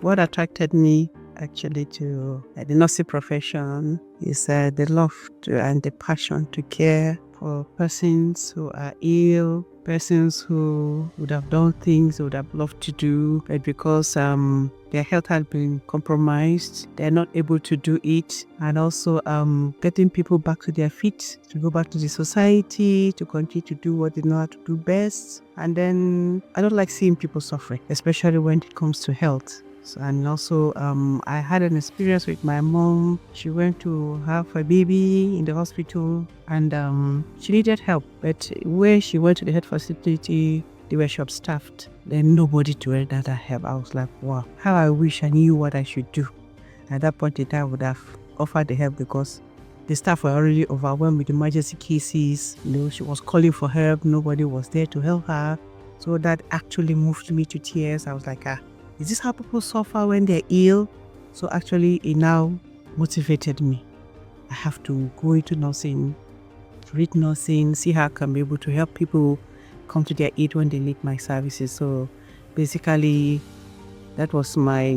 what attracted me actually to the nursing profession is the love and the passion to care for persons who are ill, persons who would have done things they would have loved to do, but because their health has been compromised, they're not able to do it, and also getting people back to their feet, to go back to the society, to continue to do what they know how to do best. And then I don't like seeing people suffering, especially when it comes to health. And also, I had an experience with my mom. She went to have a baby in the hospital, and she needed help. But where she went to the health facility, they were short-staffed. Then nobody to render that help. I was like, wow, how I wish I knew what I should do. At that point in time, I would have offered the help because the staff were already overwhelmed with emergency cases. She was calling for help. Nobody was there to help her. So that actually moved me to tears. I was like, is this how people suffer when they're ill? So actually, it now motivated me. I have to go into nursing, read nursing, see how I can be able to help people come to their aid when they need my services. So basically, that was my,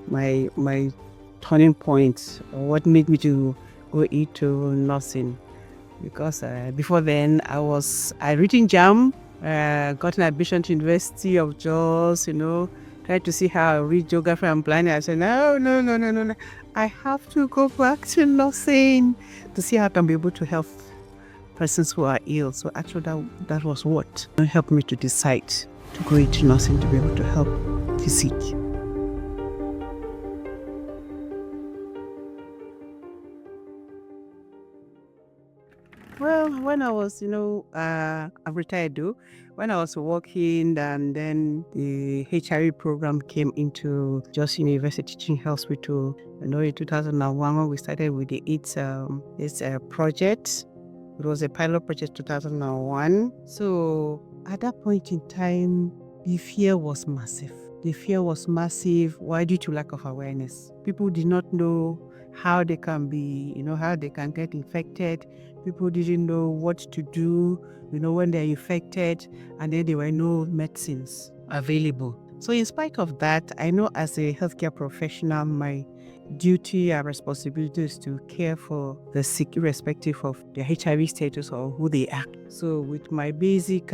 my turning point, or what made me to go into nursing. Because before then, I written JAM, got an admission to University of Jos, tried to see how I read geography and planning. I said, no. I have to go back to nursing to see how I can be able to help persons who are ill. So actually that was what helped me to decide to go into nursing, to be able to help the sick. Well, when I was, I'm retired though. When I was working, and then the HIV program came into Jos University Teaching Hospital. In 2001, when we started with the AIDS project. It was a pilot project 2001. So at that point in time, the fear was massive. Why? Due to lack of awareness. People did not know how they can be, how they can get infected. People didn't know what to do, when they're infected, and then there were no medicines available. So in spite of that, I know as a healthcare professional, my duty and responsibility is to care for the sick, irrespective of their HIV status or who they are. So with my basic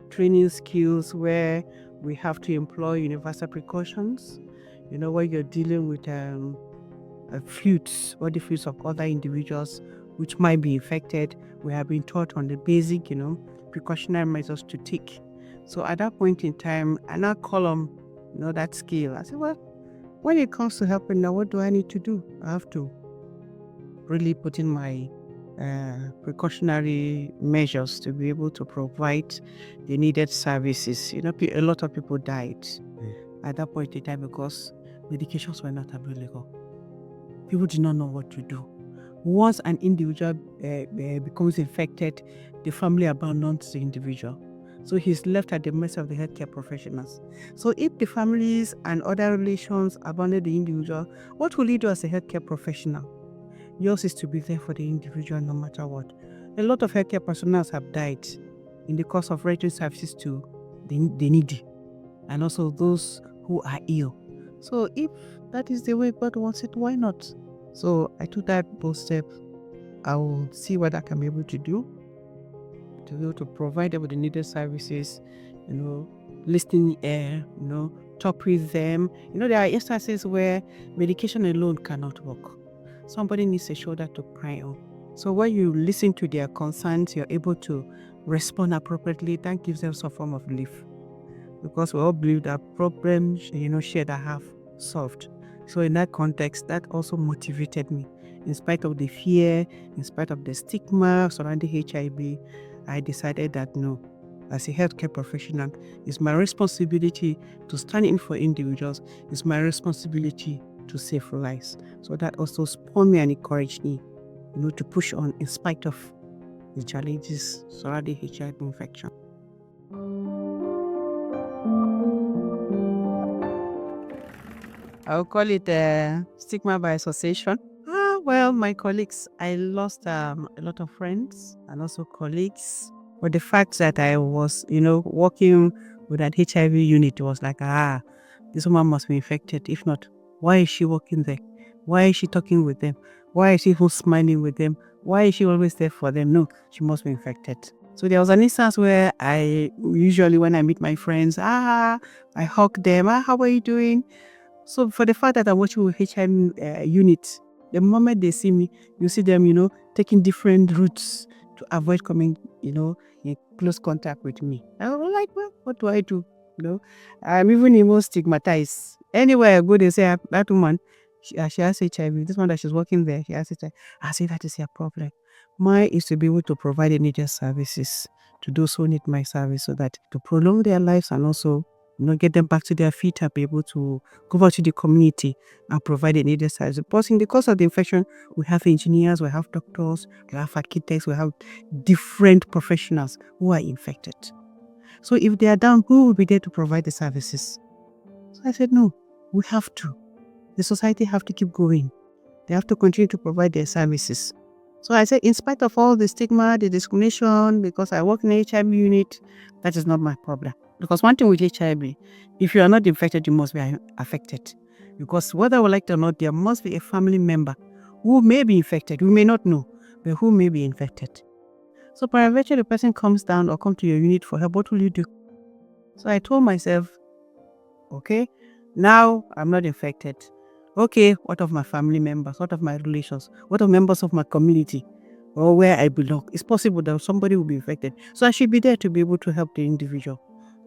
training skills, where we have to employ universal precautions, when you're dealing with flutes or the flutes of other individuals which might be infected, we have been taught on the basic, precautionary measures to take. So at that point in time, I now call on, that skill. I said, well, when it comes to helping now, what do I need to do? I have to really put in my precautionary measures to be able to provide the needed services. A lot of people died at that point in time because medications were not available. People did not know what to do. Once an individual becomes infected, the family abandons the individual. So he's left at the mercy of the healthcare professionals. So if the families and other relations abandon the individual, what will you do as a healthcare professional? Yours is to be there for the individual no matter what. A lot of healthcare personnel have died in the course of rendering services to the needy and also those who are ill. So if that is the way God wants it, why not? So I took that bold step. I will see what I can be able to do to be able to provide them with the needed services, listening ear, talk with them. There are instances where medication alone cannot work. Somebody needs a shoulder to cry on. So when you listen to their concerns, you're able to respond appropriately. That gives them some form of relief. Because we all believe that problems, shared are half solved. So in that context, that also motivated me. In spite of the fear, in spite of the stigma surrounding HIV, I decided that no, as a healthcare professional, it's my responsibility to stand in for individuals. It's my responsibility to save lives. So that also spurred me and encouraged me, to push on in spite of the challenges surrounding HIV infection. I would call it stigma by association. Well, my colleagues, I lost a lot of friends and also colleagues. But the fact that I was, working with an HIV unit was like, this woman must be infected. If not, why is she working there? Why is she talking with them? Why is she even smiling with them? Why is she always there for them? No, she must be infected. So there was an instance where I usually, when I meet my friends, I hug them. How are you doing? So for the fact that I'm working with HIM unit, the moment they see me, you see them, taking different routes to avoid coming, in close contact with me. I'm like, well, what do I do? I'm even more stigmatized. Anywhere I go, they say, that woman, she has HIV. This one that she's working there, she has HIV. I say that is your problem. Mine is to be able to provide the needed services to those who need my service so that to prolong their lives and also get them back to their feet and be able to go out to the community and provide the needed services. Because in the course of the infection, we have engineers, we have doctors, we have architects, we have different professionals who are infected. So if they are down, who will be there to provide the services? So I said, no, we have to. The society have to keep going. They have to continue to provide their services. So I said, in spite of all the stigma, the discrimination, because I work in the HIV unit, that is not my problem. Because one thing with HIV, if you are not infected, you must be affected. Because whether we like it or not, there must be a family member who may be infected. We may not know, but who may be infected. So peradventure the person comes down or come to your unit for help, what will you do? So I told myself, okay, now I'm not infected. Okay, what of my family members? What of my relations? What of members of my community or where I belong? It's possible that somebody will be infected. So I should be there to be able to help the individual.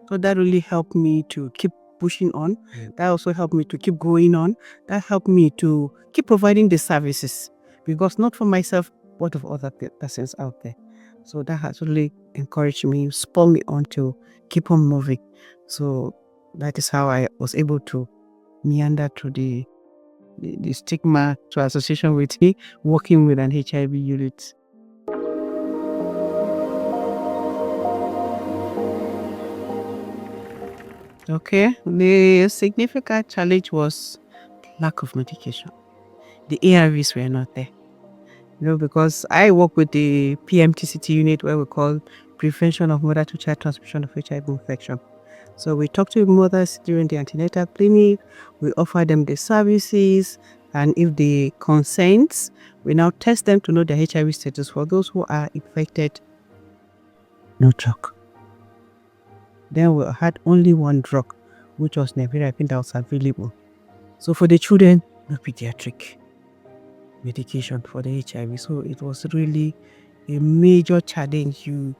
So that really helped me to keep pushing on. That also helped me to keep going on. That helped me to keep providing the services, because not for myself, but of other persons out there. So that has really encouraged me, spurred me on to keep on moving. So that is how I was able to meander through the stigma to association with me working with an HIV unit. Okay, the significant challenge was lack of medication. The ARVs were not there. Because I work with the PMTCT unit where we call Prevention of Mother to Child Transmission of HIV Infection. So we talk to mothers during the antenatal clinic, we offer them the services, and if they consent, we now test them to know the HIV status. For those who are infected, no drug. Then we had only one drug, which was nevirapine, that was available. So for the children, no pediatric medication for the HIV. So it was really a major challenge. You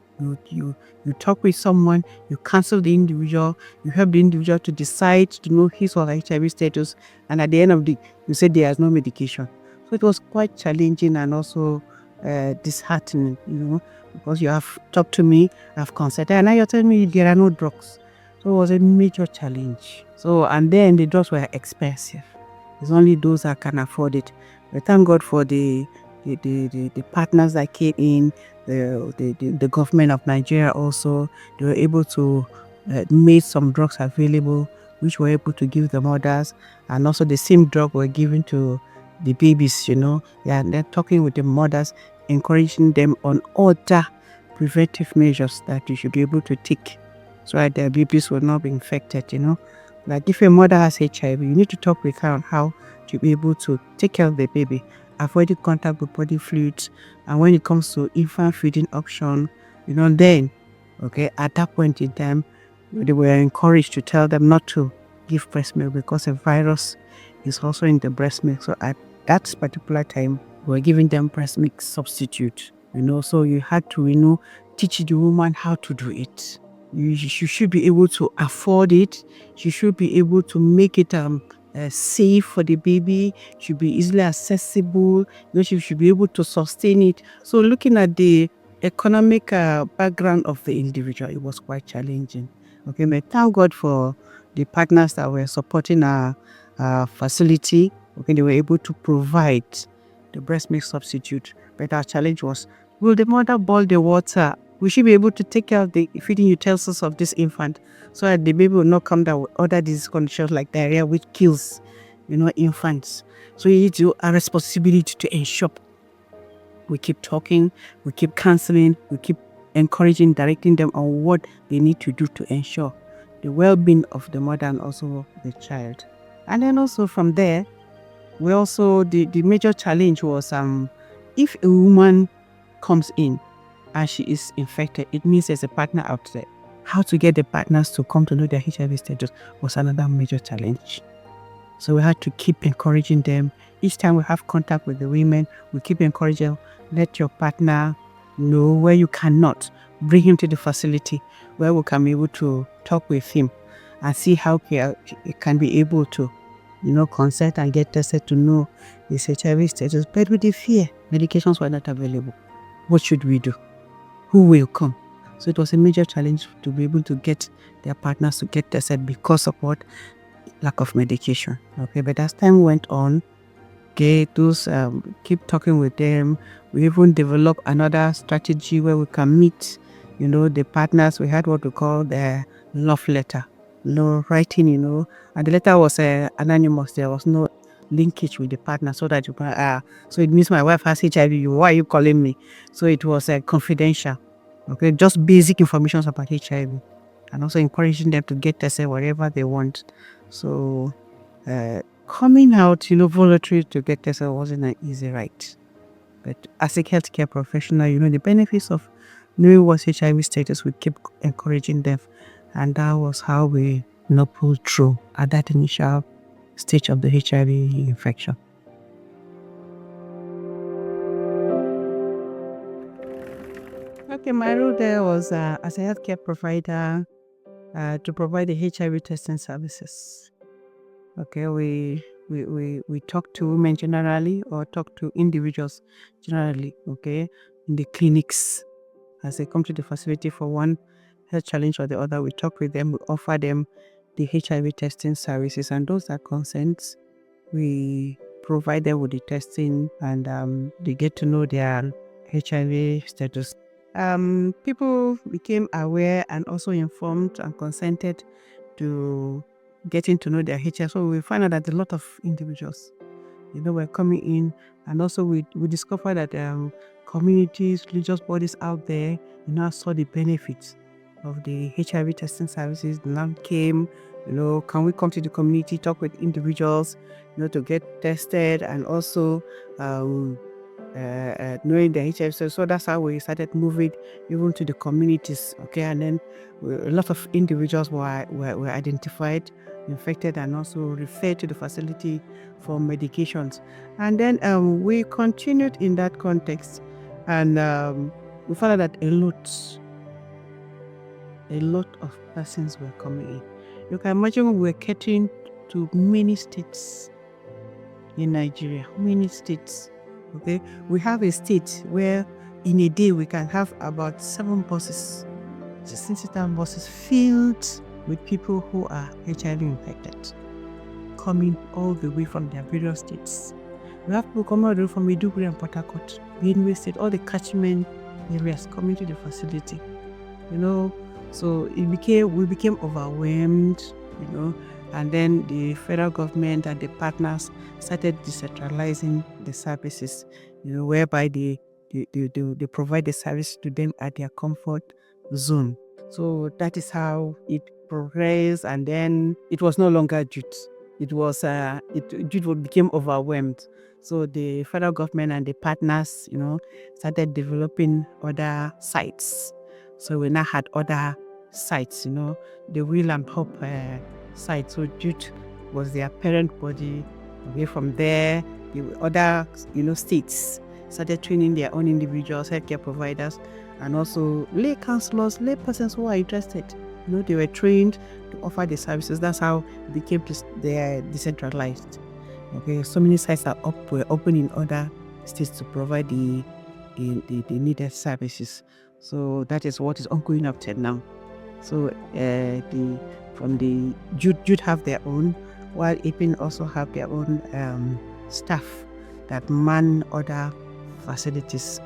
talk with someone, you counsel the individual, you help the individual to decide to know his or her HIV status, and at the end of the you said there is no medication. So it was quite challenging and also disheartening, because you have talked to me, I've consulted, and now you're telling me there are no drugs. So it was a major challenge. So, and then the drugs were expensive. It's only those that can afford it. But thank God for the partners that came in, the government of Nigeria also. They were able to make some drugs available, which were able to give the mothers, and also the same drug were given to the babies. Yeah, they're talking with the mothers, encouraging them on other preventive measures that you should be able to take, so that their babies will not be infected. Like if a mother has HIV, you need to talk with her on how to be able to take care of the baby, avoiding contact with body fluids. And when it comes to infant feeding option, then, okay, at that point in time, they were encouraged to tell them not to give breast milk because a virus is also in the breast milk. So at that particular time, we were giving them breast milk substitute, so you had to, teach the woman how to do it. You should be able to afford it. You should be able to make it safe for the baby. Should be easily accessible. She should be able to sustain it. So looking at the economic background of the individual, it was quite challenging. Okay, but thank God for the partners that were supporting our facility. Okay, they were able to provide the breast milk substitute. But our challenge was, will the mother boil the water? We should be able to take care of the feeding utensils of this infant, so that the baby will not come down with other disease conditions like diarrhea, which kills, infants. So it is our responsibility to ensure we keep talking, we keep counseling, we keep encouraging, directing them on what they need to do to ensure the well-being of the mother and also the child. And then also from there, we also the major challenge was if a woman comes in and she is infected, it means there's a partner out there. How to get the partners to come to know their HIV status was another major challenge. So we had to keep encouraging them. Each time we have contact with the women, we keep encouraging, let your partner know. Where you cannot, bring him to the facility where we can be able to talk with him and see how he can be able to, consent and get tested to know his HIV status. But with the fear, medications were not available. What should we do? Who will come? So it was a major challenge to be able to get their partners to get tested because of what? Lack of medication. Okay, but as time went on, those keep talking with them. We even develop another strategy where we can meet, the partners. We had what we call the love letter, writing, and the letter was anonymous. There was no linkage with the partner, so that you can. So it means my wife has HIV. Why are you calling me? So it was confidential. Okay, just basic information about HIV, and also encouraging them to get tested wherever they want. So coming out, voluntary to get tested wasn't an easy ride. But as a healthcare professional, the benefits of knowing what's HIV status, we keep encouraging them. And that was how we pulled through at that initial stage of the HIV infection. Okay, my role there was as a healthcare provider to provide the HIV testing services. Okay, we talk to women generally or talk to individuals generally, okay, in the clinics. As they come to the facility for one health challenge or the other, we talk with them, we offer them the HIV testing services, and those that consent, we provide them with the testing, and they get to know their HIV status. People became aware and also informed and consented to getting to know their HIV. So we find out that a lot of individuals, were coming in, and also we discovered that communities, religious bodies out there, saw the benefits of the HIV testing services. The land came, can we come to the community, talk with individuals, to get tested, and also knowing the HIV. So that's how we started moving even to the communities. Okay, and then a lot of individuals were identified, infected, and also referred to the facility for medications. And then we continued in that context, and we found out that a lot of persons were coming in. You can imagine we were catering to many states in Nigeria, many states. Okay, we have a state where in a day we can have about 7 buses, 16 buses filled with people who are HIV infected, coming all the way from their various states. We have people coming all the way from Maiduguri and Port Harcourt, Benue State, all the catchment areas coming to the facility. So we became overwhelmed, and then the federal government and the partners started decentralizing the services, whereby they provide the service to them at their comfort zone. So that is how it progressed, and then it was no longer youth. It was youth became overwhelmed. So the federal government and the partners, started developing other sites. So we now had other sites, the Will and Hope site. So youth was their parent body. Okay, from there, the other states started training their own individuals, healthcare providers, and also lay counselors, lay persons who are interested. They were trained to offer the services. That's how it became decentralized. Okay, so many sites were open in other states to provide the needed services. So that is what is ongoing up till now. So from the you'd have their own, while IPIN also have their own staff that man other facilities,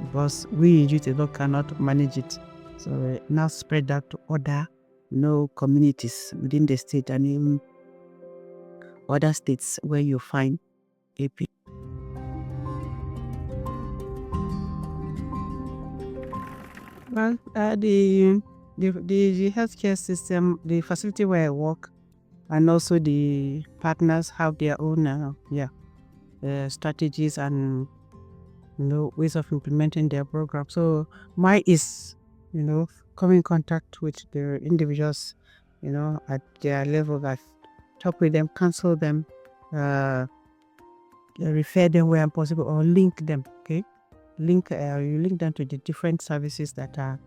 because we in youth alone cannot manage it. So we now spread that to other communities within the state and in other states where you find AP. Well, the healthcare system, the facility where I work, and also the partners have their own strategies and ways of implementing their program. So mine is come in contact with the individuals at their level, that talk with them, counsel them, uh, refer them where possible, or link them. Okay, you link them to the different services that are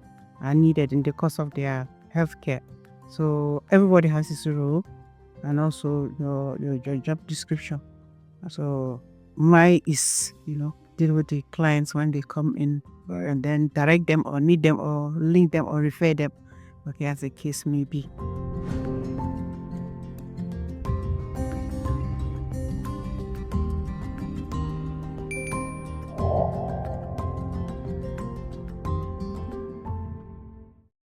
needed in the course of their healthcare. So everybody has his role, and also your job description. So my is deal with the clients when they come in, and then direct them or need them or link them or refer them, okay, as the case may be.